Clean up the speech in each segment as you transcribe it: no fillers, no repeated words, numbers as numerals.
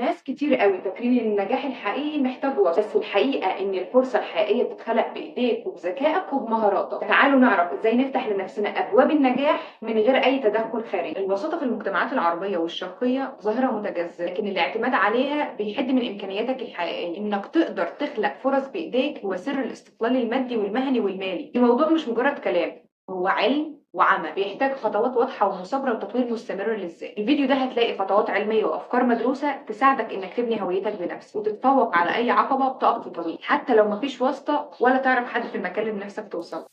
ناس كتير قوي فاكرين ان النجاح الحقيقي محتاج وقت، بس الحقيقه ان الفرصه الحقيقيه بتتخلق بايديك وبذكائك وبمهاراتك. تعالوا نعرف ازاي نفتح لنفسنا ابواب النجاح من غير اي تدخل خارجي. الوساطه في المجتمعات العربيه والشرقيه ظاهره متجذره، لكن الاعتماد عليها بيحد من امكانياتك الحقيقيه. انك تقدر تخلق فرص بايديك هو سر الاستقلال المادي والمهني والمالي. الموضوع مش مجرد كلام، هو علم وعمل، بيحتاج خطوات واضحة ومثابرة وتطوير مستمر للذات. الفيديو ده هتلاقي خطوات علمية وأفكار مدروسة تساعدك إنك تبني هويتك بنفسك وتتفوق على أي عقبة بتقف في طريق، حتى لو مفيش واسطة ولا تعرف حد في المكان اللي نفسك توصل.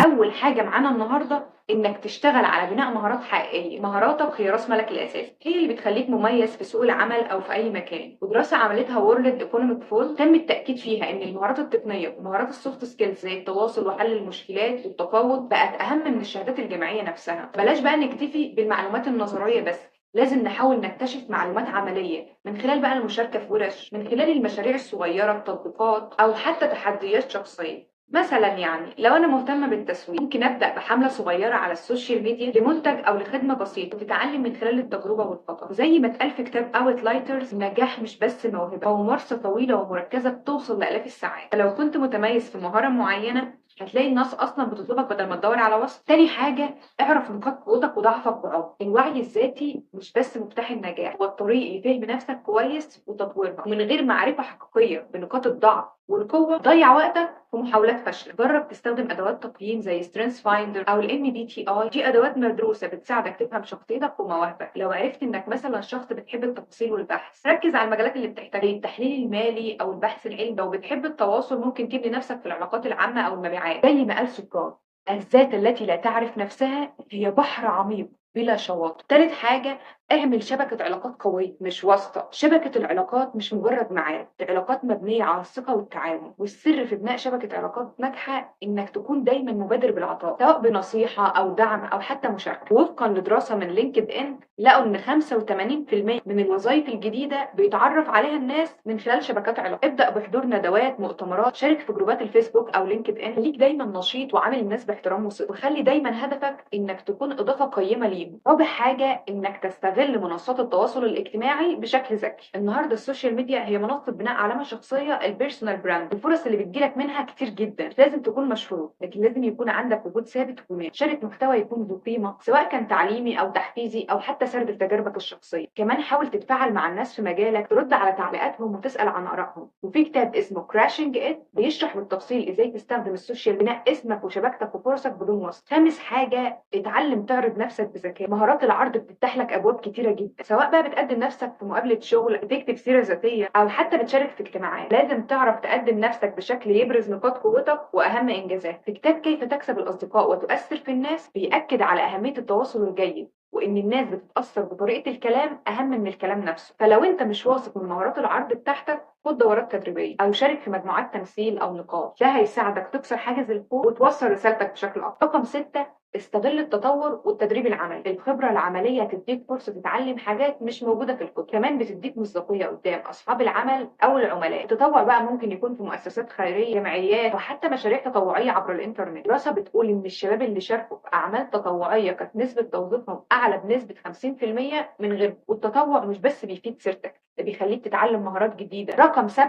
أول حاجة معانا النهاردة إنك تشتغل على بناء مهارات حقيقية. مهاراتك هي رأس مالك الأساسي، هي اللي بتخليك مميز في سوق العمل أو في أي مكان. ودراسة عملتها وورلد ايكونوميك فورم تم التأكيد فيها إن المهارات التقنية ومهارات السوفت سكيلز زي التواصل وحل المشكلات والتفاوض بقت أهم من الشهادات الجامعية نفسها. بلاش بقى نكتفي بالمعلومات النظرية بس، لازم نحاول نكتشف معلومات عملية من خلال بقى المشاركة في ورش، من خلال المشاريع الصغيرة، التطبيقات، أو حتى تحديات شخصية. مثلا يعني لو انا مهتمه بالتسويق ممكن ابدا بحمله صغيره على السوشيال ميديا لمنتج او لخدمه بسيطه وتتعلم من خلال التجربه والخطا. زي ما اتقال في كتاب اوتلايترز، النجاح مش بس موهبه، هو ممارسه طويله ومركزه بتوصل لالاف الساعات. فلو كنت متميز في مهاره معينه هتلاقي الناس اصلا بتطلبك بدل ما تدور على وصف. تاني حاجه، اعرف نقاط قوتك وضعفك بعمق. الوعي الذاتي مش بس مفتاح النجاح، هو الطريق لفهم نفسك كويس وتطويرها. ومن غير معرفه حقيقيه بنقاط الضعف والقوه ضيع وقتك في محاولات فاشله. جرب تستخدم ادوات تقييم زي سترينث فايندر او الام بي تي اي، دي ادوات مدروسه بتساعدك تفهم شخصيتك ومواهبك. لو عرفت انك مثلا شخص بتحب التفاصيل والبحث ركز على المجالات اللي بتحتاج زي التحليل المالي او البحث العلمي. لو بتحب التواصل ممكن تبني نفسك في العلاقات العامه او المبيعات. زي ما قال سقراط، الذات التي لا تعرف نفسها هي بحر عميق بلا شواطئ. تالت حاجة، اعمل شبكة علاقات قوية مش واسطة. شبكة العلاقات مش مجرد معارف، العلاقات مبنية على الثقة والتعاون. والسر في بناء شبكة علاقات ناجحة انك تكون دايما مبادر بالعطاء، سواء بنصيحة او دعم او حتى مشاركة. وفقا لدراسة من لينكد ان لقوا ان 85% من الوظائف الجديدة بيتعرف عليها الناس من خلال شبكات علاقات. ابدأ بحضور ندوات، مؤتمرات، شارك في جروبات الفيسبوك او لينكد ان. خليك دايما نشيط وعامل الناس باحترام وثقة، وخلي دايما هدفك انك تكون اضافة قيمة ليهم. رابع حاجة، انك تستغل منصات التواصل الاجتماعي بشكل ذكي. النهارده السوشيال ميديا هي منصة بناء علامة شخصية، البيرسونال براند. الفرص اللي بتجيلك منها كتير جدا، مش لازم تكون مشهور لكن لازم يكون عندك وجود ثابت وجمالي. شارك محتوى يكون ذو قيمة، سواء كان تعليمي او تحفيزي او حتى سرد لتجاربك الشخصية. كمان حاول تتفاعل مع الناس في مجالك، ترد على تعليقاتهم وتسأل عن آرائهم. وفي كتاب اسمه كراشنج ات بيشرح بالتفصيل ازاي تستخدم السوشيال بناء اسمك وشبكتك وفرصك بدون وصف. خامس حاجة، اتعلم تعرض نفسك بذكاء. مهارات العرض بتفتح لك ابواب كتيرة جدا، سواء بقى بتقدم نفسك في مقابلة شغل، بتكتب سيرة ذاتية، او حتى بتشارك في اجتماعات. لازم تعرف تقدم نفسك بشكل يبرز نقاط قوتك واهم انجازاتك. في كتاب كيف تكسب الاصدقاء وتؤثر في الناس بيأكد على اهمية التواصل الجيد، وان الناس بتتاثر بطريقه الكلام اهم من الكلام نفسه. فلو انت مش واثق من مهارات العرض بتاعتك خد دورات تدريبيه او شارك في مجموعات تمثيل او نقاش، ده هيساعدك تكسر حاجز الخوف وتوصل رسالتك بشكل افضل. رقم 6، استغل التطور والتدريب العملي. الخبرة العملية هتديك فرصة تتعلم حاجات مش موجودة في الكتب، كمان بتديك مصداقية قدام أصحاب العمل أو العملاء. التطوع بقى ممكن يكون في مؤسسات خيرية، جمعيات، وحتى مشاريع تطوعية عبر الإنترنت. دراسة بتقول إن الشباب اللي شاركوا في أعمال تطوعية كانت نسبة توظيفهم أعلى بنسبة 50% من غيرهم. والتطوع مش بس بيفيد سيرتك، ده بيخليك تتعلم مهارات جديدة. رقم 7،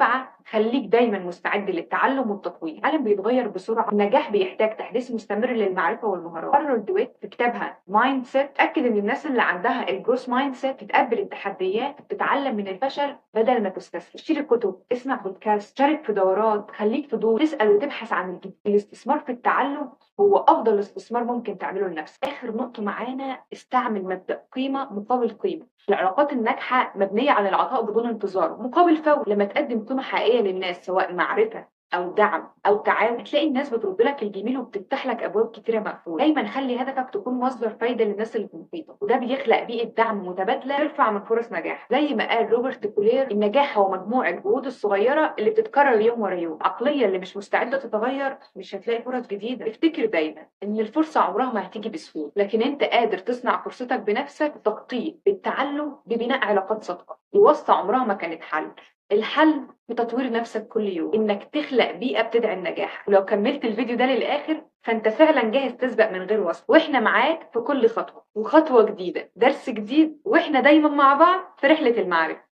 خليك دايما مستعد للتعلم والتطوير. العالم بيتغير بسرعة، النجاح بيحتاج تحديث مستمر للمعرفة والمهارات. هارولد دويت في كتابها مايند سيت تأكد ان الناس اللي عندها الجروس مايند سيت بتقبل التحديات، بتتعلم من الفشل بدل ما تستسلم. اشتري كتب، اسمع بودكاست، شارك في دورات، خليك فضول، تسأل وتبحث عن الجديد. الاستثمار في التعلم هو افضل استثمار ممكن تعمله لنفسك. اخر نقطة معانا، استعمل مبدأ قيمة مقابل قيمة. العلاقات الناجحة مبنية على العطاء بدون انتظار مقابل فوري. لما تقدم قيمة حقيقية للناس، سواء معرفة او دعم او تعاون، هتلاقي الناس بترد لك الجميل وبتفتح لك ابواب كتيره مقفوله. دايما خلي هدفك تكون مصدر فايده للناس اللي في محيطك، وده بيخلق بيئه دعم متبادله ترفع من فرص نجاح. زي ما قال روبرت كولير، النجاح هو مجموع الجهود الصغيره اللي بتتكرر يوم ورا يوم. العقليه اللي مش مستعده تتغير مش هتلاقي فرص جديده. افتكر دايما ان الفرصه عمرها ما هتيجي بسهوله، لكن انت قادر تصنع فرصتك بنفسك، بالتخطيط، بالتعلم، ببناء علاقات صادقه. الواسطه عمرها ما كانت حل. الحل في تطوير نفسك كل يوم، انك تخلق بيئة بتدعي النجاح. ولو كملت الفيديو ده للآخر فانت فعلا جاهز تسبق من غير وصف، واحنا معاك في كل خطوة، وخطوة جديدة درس جديد، واحنا دايما مع بعض في رحلة المعرفة.